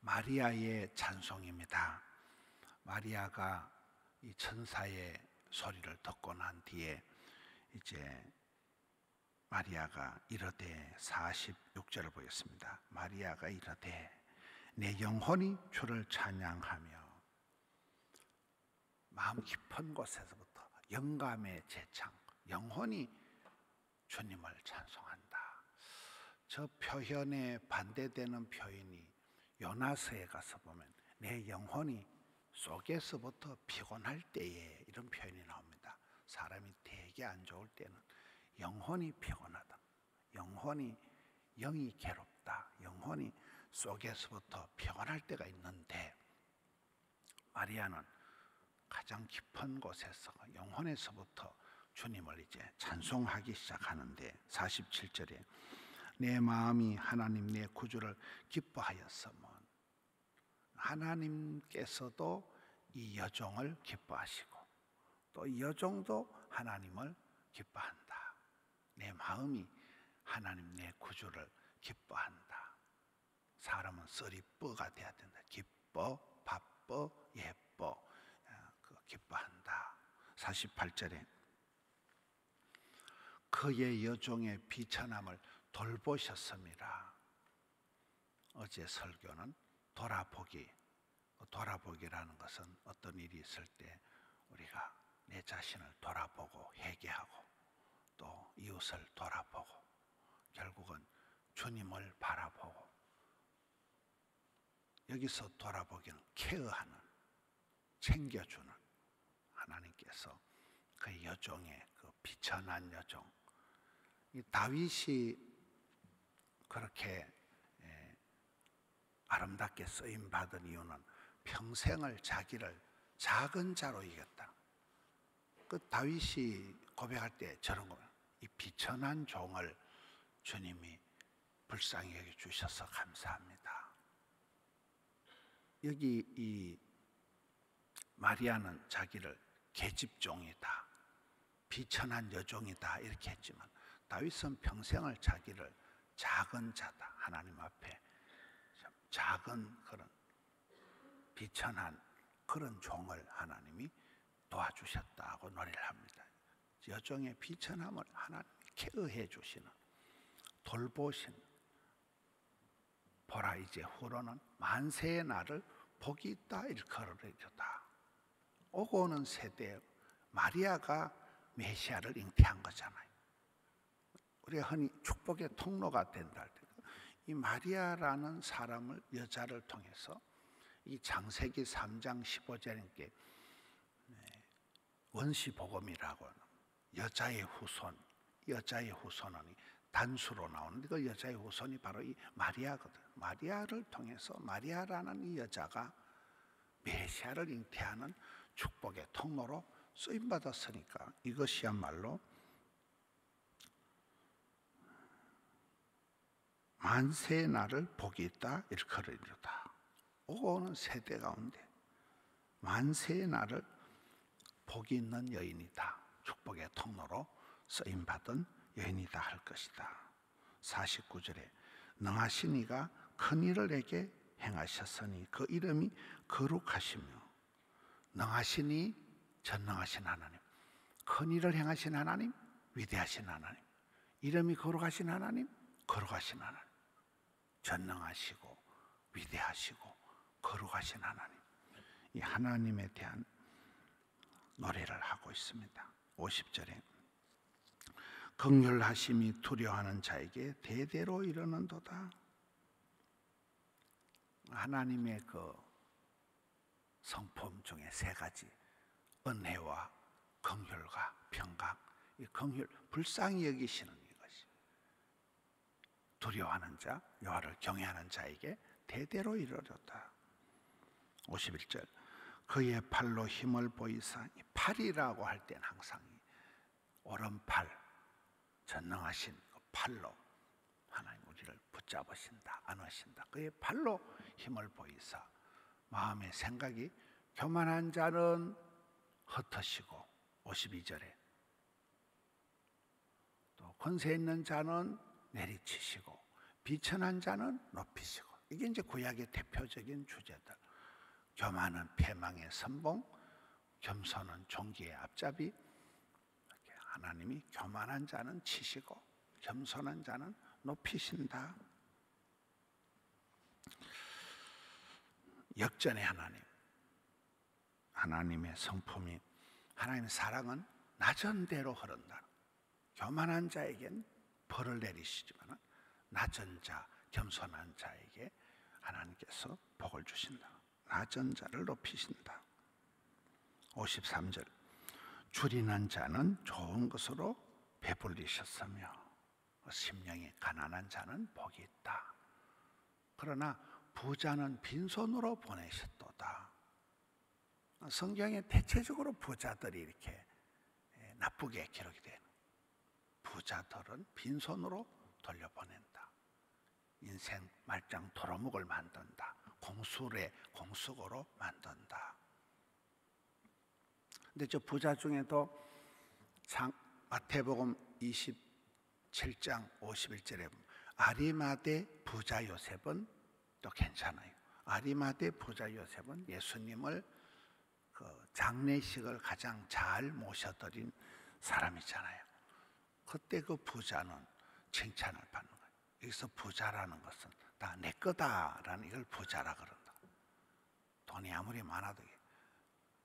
마리아의 찬송입니다. 마리아가 이 천사의 소리를 듣고 난 뒤에 이제 마리아가 이르되 46절을 보겠습니다. 마리아가 이르되 내 영혼이 주를 찬양하며 마음 깊은 곳에서부터 영감의 재창, 영혼이 주님을 찬송한다. 저 표현에 반대되는 표현이 요나서에 가서 보면 내 영혼이 속에서부터 피곤할 때에 이런 표현이 나옵니다. 사람이 되게 안 좋을 때는 영혼이 피곤하다, 영이 괴롭다, 영혼이 속에서부터 피곤할 때가 있는데, 마리아는 가장 깊은 곳에서 영혼에서부터 주님을 이제 찬송하기 시작하는데 47절에 내 마음이 하나님 내 구주를 기뻐하였으면, 하나님께서도 이 여종을 기뻐하시고 또 이 여종도 하나님을 기뻐한다. 내 마음이 하나님 내 구주를 기뻐한다. 사람은 썰이뻐가 돼야 된다. 기뻐, 바빠, 예뻐, 기뻐한다. 48절에 그의 여종의 비천함을 돌보셨습니다. 어제 설교는 돌아보기라는 것은 어떤 일이 있을 때 우리가 내 자신을 돌아보고 회개하고 또 이웃을 돌아보고 결국은 주님을 바라보고, 여기서 돌아보기는 케어하는, 챙겨주는 하나님께서 그 여종의 그 비천한 여종, 이 다윗이 그렇게 아름답게 쓰임 받은 이유는 평생을 자기를 작은 자로 이겼다. 그 다윗이 고백할 때 저런 거예요. 이 비천한 종을 주님이 불쌍히 여겨 주셔서 감사합니다. 여기 이 마리아는 자기를 계집종이다, 비천한 여종이다 이렇게 했지만, 다윗은 평생을 자기를 작은 자다, 하나님 앞에 작은 그런 비천한 그런 종을 하나님이 도와주셨다고 노래를 합니다. 여종의 비천함을 하나님이 케어해 주시는, 돌보신, 보라 이제 후로는 만세의 날을 복이 있다 이렇게 걸어내줬다. 오고 오는 세대에 마리아가 메시아를 잉태한 거잖아요. 우리가 흔히 축복의 통로가 된다 할 때, 이 마리아라는 사람을, 여자를 통해서 이 창세기 3장 15절에 원시복음이라고 하는 여자의 후손은 단수로 나오는데 그 여자의 후손이 바로 이 마리아거든. 마리아를 통해서 마리아라는 이 여자가 메시아를 잉태하는 축복의 통로로 쓰임받았으니까 이것이야말로 만세의 날을 복이 있다 이렇게 걸어주다. 오고 오는 세대 가운데 만세의 날을 복이 있는 여인이다, 축복의 통로로 쓰임받은 여인이다 할 것이다. 49절에 능하신 이가 큰 일을 내게 행하셨으니 그 이름이 거룩하시며, 능하신 이, 전능하신 하나님, 큰 일을 행하신 하나님, 위대하신 하나님, 이름이 거룩하신 하나님, 거룩하신 하나님, 전능하시고 위대하시고 거룩하신 하나님, 이 하나님에 대한 노래를 하고 있습니다. 50절에 긍휼하심이 두려워하는 자에게 대대로 이르는도다. 하나님의 그 성품 중에 세 가지, 은혜와 긍휼과 평강, 이 긍휼, 불쌍히 여기시는 이것이 두려워하는 자, 여호와를 경외하는 자에게 대대로 이르렀다. 51절 그의 팔로 힘을 보이사, 팔이라고 할 때는 항상 오른팔, 전능하신 그 팔로 하나님 우리를 붙잡으신다, 안으신다. 그의 팔로 힘을 보이사 마음의 생각이 교만한 자는 흩으시고, 52절에 또 권세 있는 자는 내리치시고 비천한 자는 높이시고, 이게 이제 구약의 대표적인 주제들. 교만은 패망의 선봉, 겸손은 종기의 앞잡이. 하나님이 교만한 자는 치시고 겸손한 자는 높이신다. 역전의 하나님, 하나님의 성품이, 하나님의 사랑은 낮은 대로 흐른다. 교만한 자에겐 벌을 내리시지만 낮은 자, 겸손한 자에게 하나님께서 복을 주신다. 낮은 자를 높이신다. 53절, 줄이는 자는 좋은 것으로 배불리셨으며 심령이 가난한 자는 복이 있다. 그러나 부자는 빈손으로 보내셨도다. 성경에 대체적으로 부자들이 이렇게 나쁘게 기록이 되는, 부자들은 빈손으로 돌려보낸다. 인생 말짱 도루묵을 만든다. 공수래 공수고로 만든다. 근데 저 부자 중에도 마태복음 27장 51절에 보면 아리마대 부자 요셉은 또 괜찮아요. 아리마대 부자 요셉은 예수님을 그 장례식을 가장 잘 모셔드린 사람이잖아요. 그때 그 부자는 칭찬을 받는 거예요. 여기서 부자라는 것은 다 내 거다라는, 이걸 부자라 그런다. 돈이 아무리 많아도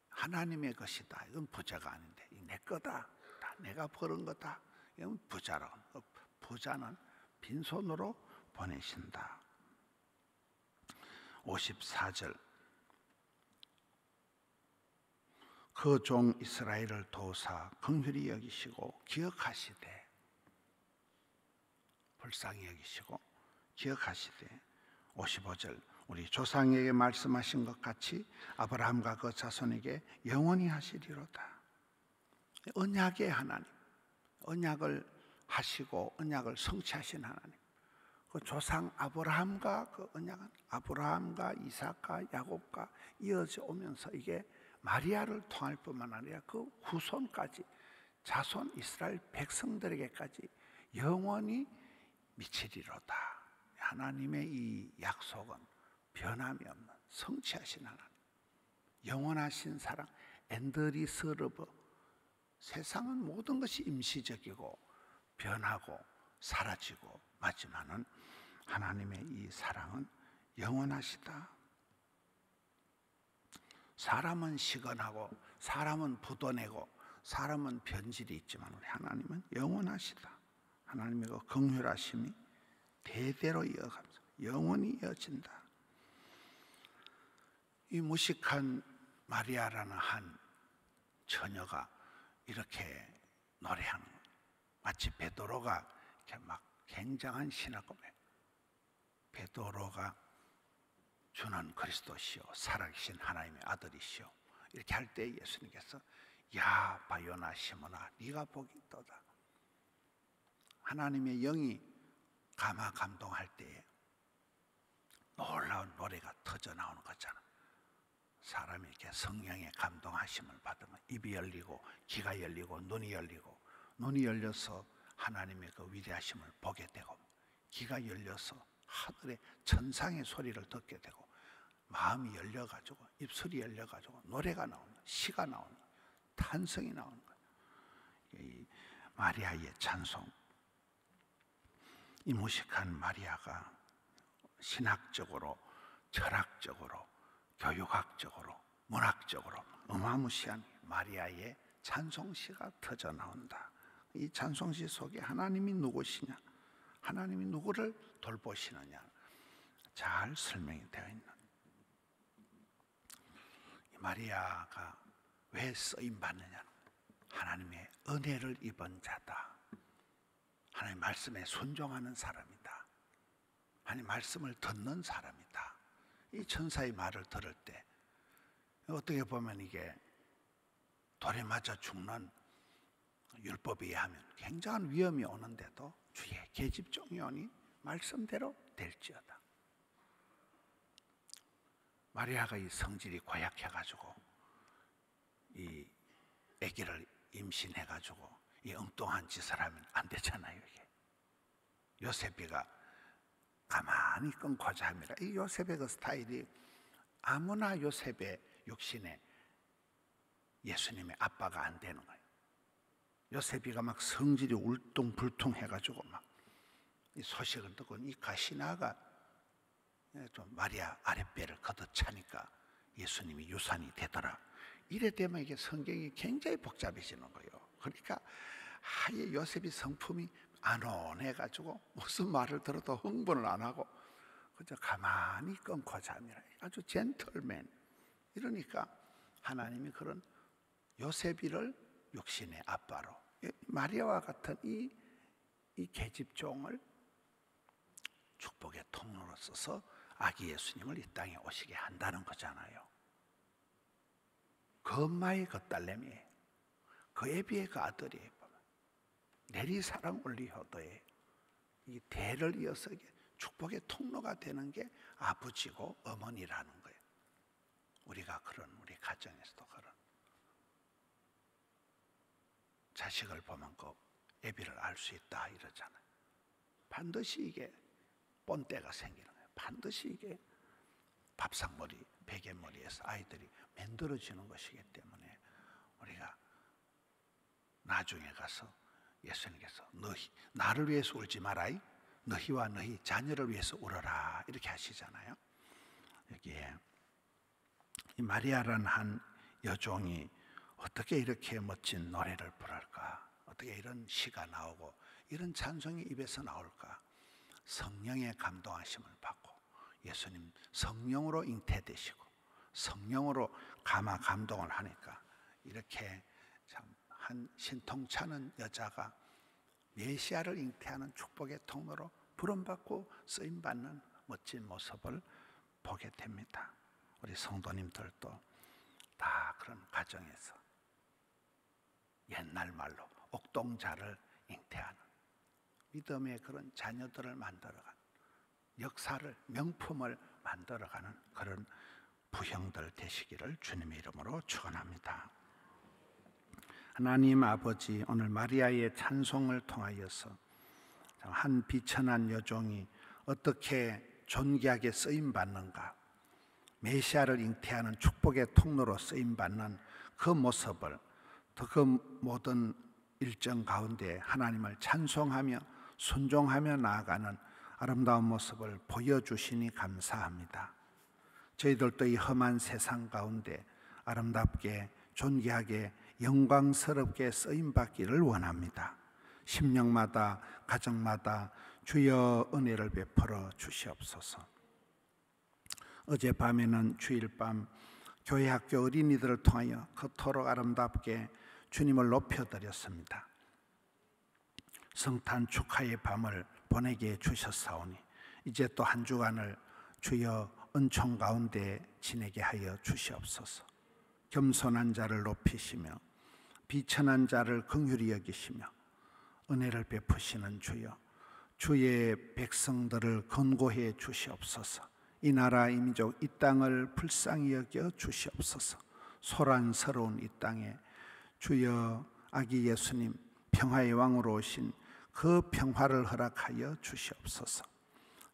하나님의 것이다, 이건 부자가 아닌데, 내 거다, 다 내가 버는 거다, 이건 부자라고. 부자는 빈손으로 보내신다. 54절, 그 종 이스라엘을 도우사 긍휼히 여기시고 기억하시되, 불쌍히 여기시고 기억하시되. 55절, 우리 조상에게 말씀하신 것 같이 아브라함과 그 자손에게 영원히 하시리로다. 언약의 하나님, 언약을 하시고 언약을 성취하신 하나님. 그 조상 아브라함과 그 언약은 아브라함과 이삭과 야곱과 이어져 오면서 이게 마리아를 통할 뿐만 아니라 그 후손까지, 자손 이스라엘 백성들에게까지 영원히 미치리로다. 하나님의 이 약속은 변함이 없는 성취하신 하나님, 영원하신 사랑, 엔드리스르브. 세상은 모든 것이 임시적이고 변하고 사라지고 마지막은 하나님의 이 사랑은 영원하시다. 사람은 시건하고 사람은 부도내고 사람은 변질이 있지만 우리 하나님은 영원하시다. 하나님의 그 긍휼하심이 대대로 이어가면서 영원히 이어진다. 이 무식한 마리아라는 한 처녀가 이렇게 노래하는 거예요. 마치 베드로가 이렇게 막 굉장한 신학고백, 베드로가 주는 그리스도시요 살아계신 하나님의 아들이시요, 이렇게 할 때 예수님께서 야 바요나 시몬아 네가 복이 있도다. 하나님의 영이 감화 감동할 때에 놀라운 노래가 터져 나오는 거잖아. 사람이 이렇게 성령의 감동하심을 받으면 입이 열리고 귀가 열리고 눈이 열리고, 눈이 열려서 하나님의 그 위대하심을 보게 되고, 귀가 열려서 하늘의 천상의 소리를 듣게 되고, 마음이 열려가지고 입술이 열려가지고 노래가 나오는 거예요. 시가 나오는 거예요. 탄성이 나오는 거예요. 이 마리아의 찬송. 이 무식한 마리아가 신학적으로, 철학적으로, 교육학적으로, 문학적으로 어마무시한 마리아의 찬송시가 터져 나온다. 이 찬송시 속에 하나님이 누구시냐, 하나님이 누구를 돌보시느냐 잘 설명이 되어 있는, 이 마리아가 왜 쓰임 받느냐, 하나님의 은혜를 입은 자다. 하나님 말씀에 순종하는 사람이다. 하나님 말씀을 듣는 사람이다. 이 천사의 말을 들을 때 어떻게 보면 이게 돌에 맞아 죽는 율법에 의하면 굉장한 위험이 오는데도 주의 계집종이 오니 말씀대로 될지어다. 마리아가 이 성질이 고약해가지고 이 아기를 임신해가지고 이 엉뚱한 짓을 하면 안 되잖아요. 이게 요셉이가 가만히 끊고자 합니다. 이 요셉의 그 스타일이 아무나 요셉의 육신에 예수님의 아빠가 안 되는 거예요. 요셉이가 막 성질이 울퉁불퉁 해가지고 막 이 소식을 듣고 이 가시나가 좀 마리아 아랫배를 걷어차니까 예수님이 유산이 되더라. 이래 되면 이게 성경이 굉장히 복잡해지는 거예요. 그러니까 아예 요셉이 성품이 안온해가지고 무슨 말을 들어도 흥분을 안 하고 그저 가만히 끊고 잠이라. 아주 젠틀맨. 이러니까 하나님이 그런 요셉이를 육신의 아빠로, 마리아와 같은 이 계집종을 축복의 통로로 써서 아기 예수님을 이 땅에 오시게 한다는 거잖아요. 그 엄마의 그 딸내미예요. 그 애비의 그 아들이에요. 내리사랑 올리효도에 이 대를 이어서 축복의 통로가 되는 게 아버지고 어머니라는 거예요. 우리가 그런, 우리 가정에서도 그런 자식을 보면 그 애비를 알 수 있다 이러잖아요. 반드시 이게 본때가 생기는 거예요. 반드시 이게 밥상머리, 베개머리에서 아이들이 만들어지는 것이기 때문에 우리가 나중에 가서 예수님께서 너희 나를 위해서 울지 마라, 너희와 너희 자녀를 위해서 울어라 이렇게 하시잖아요. 여기에 이 마리아라는 한 여종이 어떻게 이렇게 멋진 노래를 부를까? 어떻게 이런 시가 나오고 이런 찬송이 입에서 나올까? 성령의 감동하심을 받고 예수님 성령으로 잉태되시고 성령으로 감동을 하니까 이렇게 참 한 신통찮은 여자가 메시아를 잉태하는 축복의 통로로 부름받고 쓰임받는 멋진 모습을 보게 됩니다. 우리 성도님들도 다 그런 가정에서 옛날 말로 옥동자를 잉태하는 믿음의 그런 자녀들을 만들어가는 역사를, 명품을 만들어가는 그런 부형들 되시기를 주님의 이름으로 축원합니다. 하나님 아버지, 오늘 마리아의 찬송을 통하여서 한 비천한 여종이 어떻게 존귀하게 쓰임받는가, 메시아를 잉태하는 축복의 통로로 쓰임받는 그 모습을, 또 그 모든 일정 가운데 하나님을 찬송하며 순종하며 나아가는 아름다운 모습을 보여주시니 감사합니다. 저희들도 이 험한 세상 가운데 아름답게 존귀하게 영광스럽게 쓰임받기를 원합니다. 심령마다 가정마다 주여 은혜를 베풀어 주시옵소서. 어젯밤에는 주일밤 교회 학교 어린이들을 통하여 그토록 아름답게 주님을 높여드렸습니다. 성탄 축하의 밤을 보내게 해주셨사오니 이제 또 한 주간을 주여 은총 가운데 지내게 하여 주시옵소서. 겸손한 자를 높이시며 비천한 자를 긍휼히 여기시며 은혜를 베푸시는 주여, 주의 백성들을 건고해 주시옵소서. 이 나라 이 민족 이 땅을 불쌍히 여겨 주시옵소서. 소란스러운 이 땅에 주여 아기 예수님 평화의 왕으로 오신 그 평화를 허락하여 주시옵소서.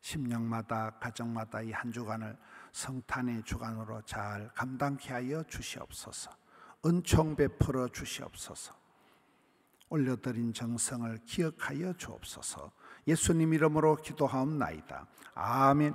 심령마다 가정마다 이 한 주간을 성탄의 주간으로 잘 감당케 하여 주시옵소서. 은총 베풀어 주시옵소서. 올려드린 정성을 기억하여 주옵소서. 예수님 이름으로 기도하옵나이다. 아멘.